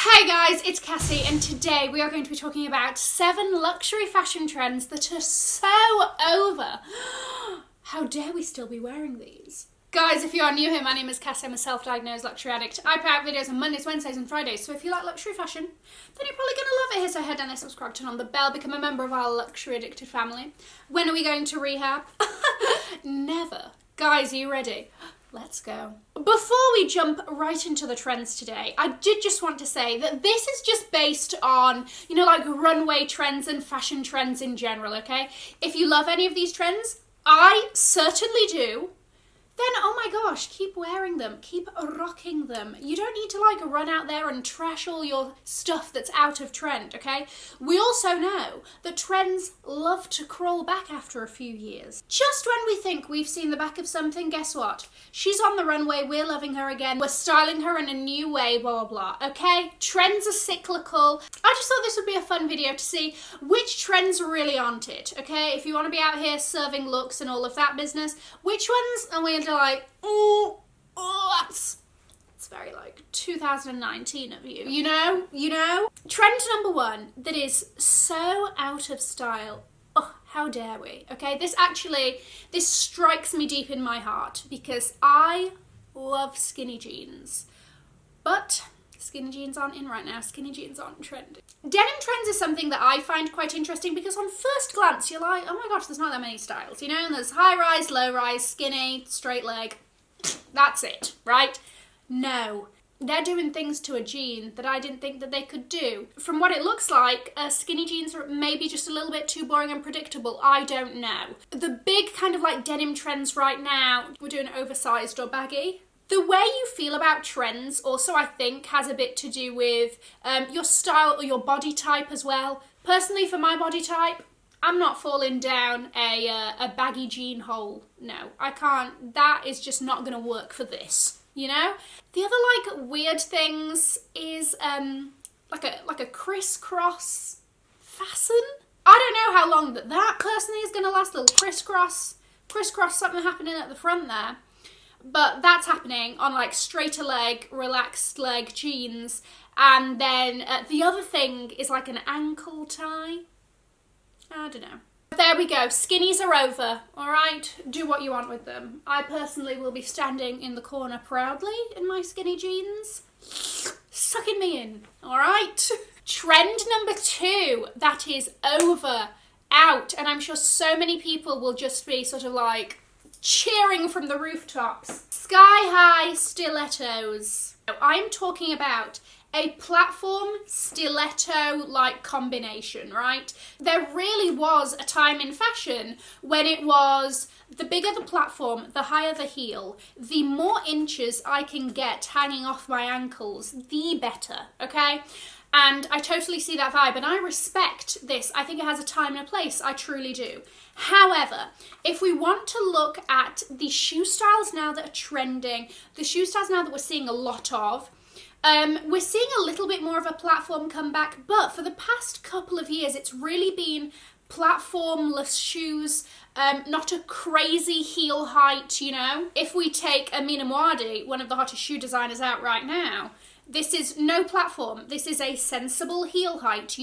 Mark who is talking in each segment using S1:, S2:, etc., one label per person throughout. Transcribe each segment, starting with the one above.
S1: Hi guys, it's Cassie and today we are going to be talking about 7 luxury fashion trends that are so over. How dare we still be wearing these? Guys, if you are new here, my name is Cassie. I'm a self-diagnosed luxury addict. I put out videos on Mondays, Wednesdays and Fridays, so if you like luxury fashion, then you're probably going to love it here. So head down there, subscribe, turn on the bell, become a member of our luxury addicted family. When are we going to rehab? Never. Guys, are you ready? Let's go. Before we jump right into the trends today, I did just want to say that this is just based on, like runway trends and fashion trends in general, okay? If you love any of these trends, I certainly do, then oh my gosh, keep wearing them, keep rocking them. You don't need to run out there and trash all your stuff that's out of trend, okay? We also know that trends love to crawl back after a few years. Just when we think we've seen the back of something, guess what? She's on the runway, we're loving her again, we're styling her in a new way, blah, blah, blah, okay? Trends are cyclical. I just thought this would be a fun video to see which trends really aren't it, okay? If you want to be out here serving looks and all of that business, which ones are we that's very 2019 of you, you know? Trend number 1 that is so out of style. Oh, how dare we, okay? This strikes me deep in my heart because I love skinny jeans, but skinny jeans aren't in right now. Skinny jeans aren't trendy. Denim trends is something that I find quite interesting because on first glance you're like, oh my gosh, there's not that many styles, and there's high rise, low rise, skinny, straight leg. That's it, right? No. They're doing things to a jean that I didn't think that they could do. From what it looks like, skinny jeans are maybe just a little bit too boring and predictable. I don't know. The big kind of denim trends right now, we're doing oversized or baggy. The way you feel about trends also, I think, has a bit to do with your style or your body type as well. Personally, for my body type, I'm not falling down a baggy jean hole. No, I can't. That is just not going to work for this, The other, weird things is, like a crisscross fasten. I don't know how long that personally is going to last. A little crisscross, something happening at the front there. But that's happening on straighter leg, relaxed leg jeans. And then the other thing is an ankle tie. I don't know. There we go. Skinnies are over. All right. Do what you want with them. I personally will be standing in the corner proudly in my skinny jeans. Sucking me in. All right. Trend number 2 that is over, out. And I'm sure so many people will just be sort of cheering from the rooftops. Sky high stilettos. I'm talking about a platform stiletto-like combination, right? There really was a time in fashion when it was the bigger the platform, the higher the heel, the more inches I can get hanging off my ankles, the better, okay? And I totally see that vibe, and I respect this. I think it has a time and a place. I truly do. However, if we want to look at the shoe styles now that are trending, the shoe styles now that we're seeing a lot of, we're seeing a little bit more of a platform comeback, but for the past couple of years, it's really been platformless shoes, not a crazy heel height, If we take Amina Muaddi, one of the hottest shoe designers out right now, this is no platform. This is a sensible heel height,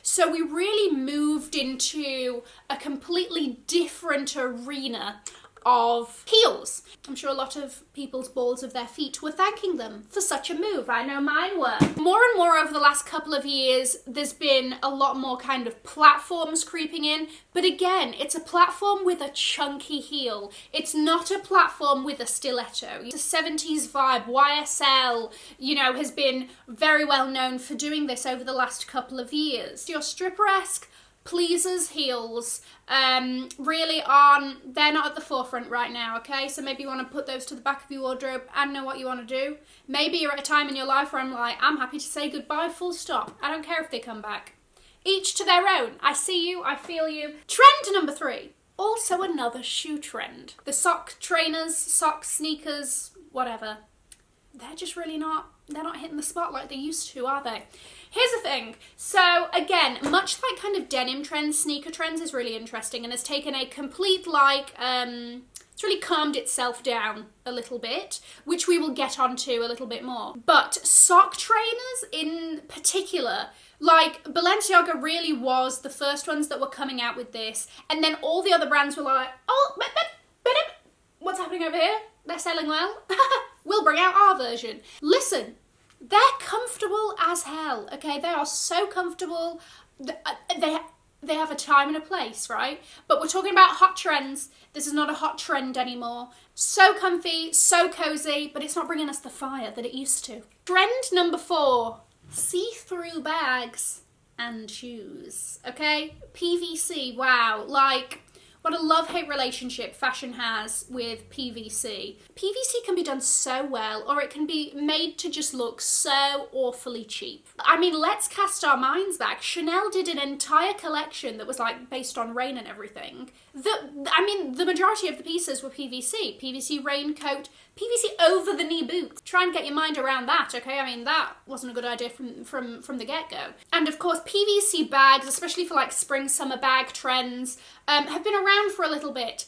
S1: So we really moved into a completely different arena of heels. I'm sure a lot of people's balls of their feet were thanking them for such a move. I know mine were. More and more over the last couple of years, there's been a lot more kind of platforms creeping in. But again, it's a platform with a chunky heel. It's not a platform with a stiletto. It's a 70s vibe. YSL, has been very well known for doing this over the last couple of years. Your stripper-esque pleasers heels really they're not at the forefront right now, okay? So maybe you want to put those to the back of your wardrobe and know what you want to do. Maybe you're at a time in your life where I'm happy to say goodbye, full stop. I don't care if they come back. Each to their own. I see you, I feel you. Trend number 3. Also another shoe trend. The sock trainers, socks, sneakers, whatever. They're just really they're not hitting the spot like they used to, are they? Here's the thing. So again, much kind of denim trends, sneaker trends is really interesting and has taken a complete It's really calmed itself down a little bit, which we will get onto a little bit more. But sock trainers in particular, like Balenciaga really was the first ones that were coming out with this, and then all the other brands were like, oh, what's happening over here? They're selling well. We'll bring out our version. Listen, they're comfortable as hell, okay? They are so comfortable. They have a time and a place, right? But we're talking about hot trends. This is not a hot trend anymore. So comfy, so cozy, but it's not bringing us the fire that it used to. Trend number 4, see-through bags and shoes, okay? PVC, wow, like, what a love-hate relationship fashion has with PVC. PVC can be done so well, or it can be made to just look so awfully cheap. I mean, let's cast our minds back. Chanel did an entire collection that was like based on rain and everything. The majority of the pieces were PVC. PVC raincoat, PVC over-the-knee boots. Try and get your mind around that, okay? I mean, that wasn't a good idea from the get-go. And of course, PVC bags, especially for like spring-summer bag trends, have been around for a little bit.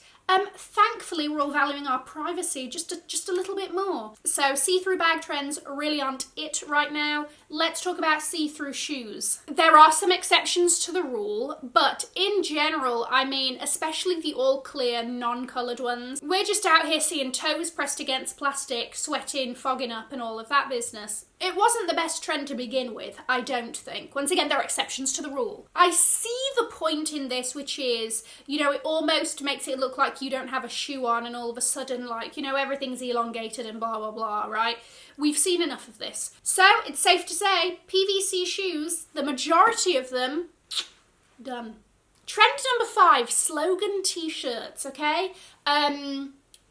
S1: Thankfully, we're all valuing our privacy just a little bit more. So see-through bag trends really aren't it right now. Let's talk about see-through shoes. There are some exceptions to the rule, but in general, I mean, especially the all-clear, non-coloured ones, we're just out here seeing toes pressed against plastic, sweating, fogging up, and all of that business. It wasn't the best trend to begin with, I don't think. Once again, there are exceptions to the rule. I see the point in this, which is, you know, it almost makes it look like you don't have a shoe on and all of a sudden, like, you know, everything's elongated and blah, blah, blah, right? We've seen enough of this. So, it's safe to say, PVC shoes, the majority of them, done. Trend number 5, Slogan T-Shirts, okay?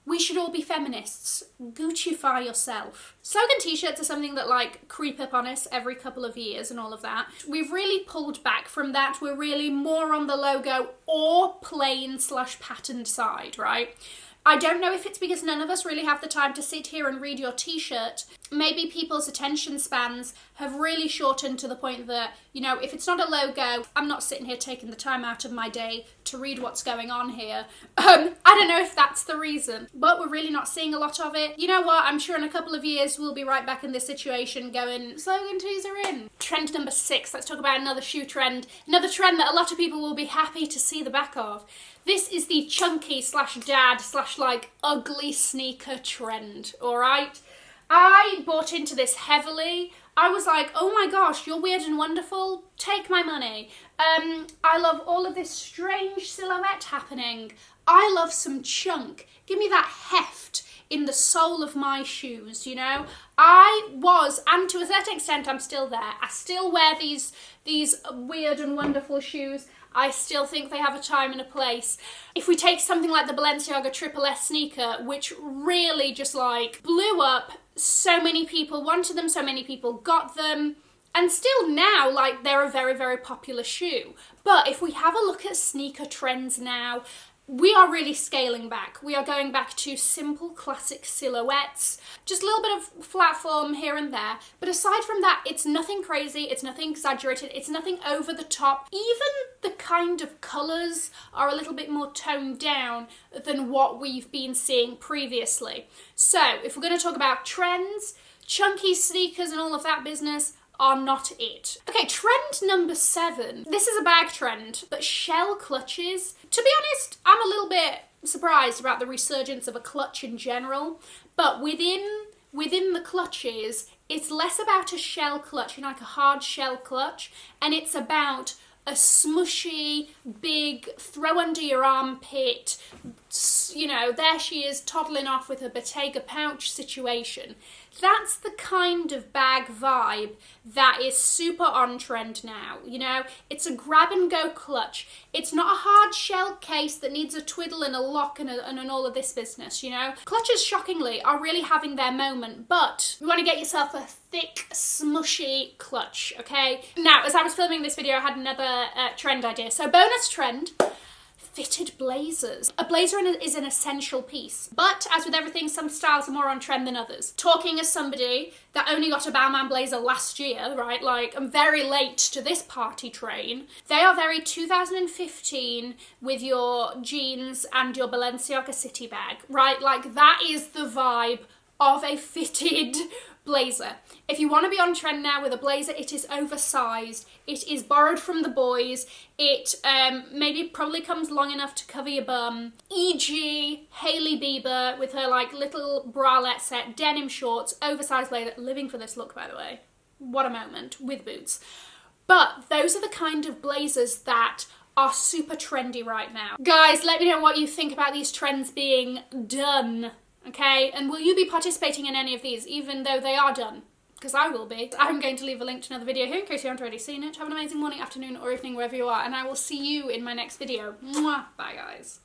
S1: We should all be feminists. Gucci-fy yourself. Slogan T-shirts are something that like creep up on us every couple of years and all of that. We've really pulled back from that. We're really more on the logo or plain/patterned side, right? I don't know if it's because none of us really have the time to sit here and read your t-shirt. Maybe people's attention spans have really shortened to the point that, you know, if it's not a logo, I'm not sitting here taking the time out of my day to read what's going on here. I don't know if that's the reason, but we're really not seeing a lot of it. You know what? I'm sure in a couple of years we'll be right back in this situation going, Slogan tees are in. Trend number 6, let's talk about another shoe trend. Another trend that a lot of people will be happy to see the back of. This is the chunky/dad/like ugly sneaker trend, all right? I bought into this heavily. I was like, oh my gosh, you're weird and wonderful. Take my money. I love all of this strange silhouette happening. I love some chunk. Give me that heft in the sole of my shoes, you know? I was, and to a certain extent, I'm still there. I still wear these weird and wonderful shoes. I still think they have a time and a place. If we take something like the Balenciaga Triple S sneaker, which really just like blew up, so many people wanted them, so many people got them, and still now, like, they're a very, very popular shoe. But if we have a look at sneaker trends now, we are really scaling back. We are going back to simple classic silhouettes, just a little bit of flat form here and there. But aside from that, it's nothing crazy, it's nothing exaggerated, it's nothing over the top. Even the kind of colours are a little bit more toned down than what we've been seeing previously. So if we're going to talk about trends, chunky sneakers and all of that business are not it. Okay, trend number 7. This is a bag trend, but shell clutches. To be honest, I'm a little bit surprised about the resurgence of a clutch in general, but within the clutches, it's less about a shell clutch, you know, like a hard shell clutch, and it's about a smushy, big, throw under your armpit, you know, there she is toddling off with her Bottega pouch situation. That's the kind of bag vibe that is super on trend now, you know? It's a grab and go clutch. It's not a hard shell case that needs a twiddle and a lock and all of this business, you know? Clutches, shockingly, are really having their moment, but you want to get yourself a thick, smushy clutch, okay? Now, as I was filming this video, I had another trend idea. So bonus trend, fitted blazers. A blazer is an essential piece, but as with everything, some styles are more on trend than others. Talking as somebody that only got a Bowman blazer last year, right, like I'm very late to this party train, they are very 2015 with your jeans and your Balenciaga city bag, right? Like that is the vibe of a fitted blazer. If you want to be on trend now with a blazer, it is oversized, it is borrowed from the boys, it maybe probably comes long enough to cover your bum, e.g. Hailey Bieber with her like little bralette set, denim shorts, oversized blazer, living for this look by the way. What a moment, with boots. But those are the kind of blazers that are super trendy right now. Guys, let me know what you think about these trends being done. Okay, and will you be participating in any of these, even though they are done? Because I will be. I'm going to leave a link to another video here in case you haven't already seen it. Have an amazing morning, afternoon, or evening, wherever you are, and I will see you in my next video. Mwah! Bye, guys.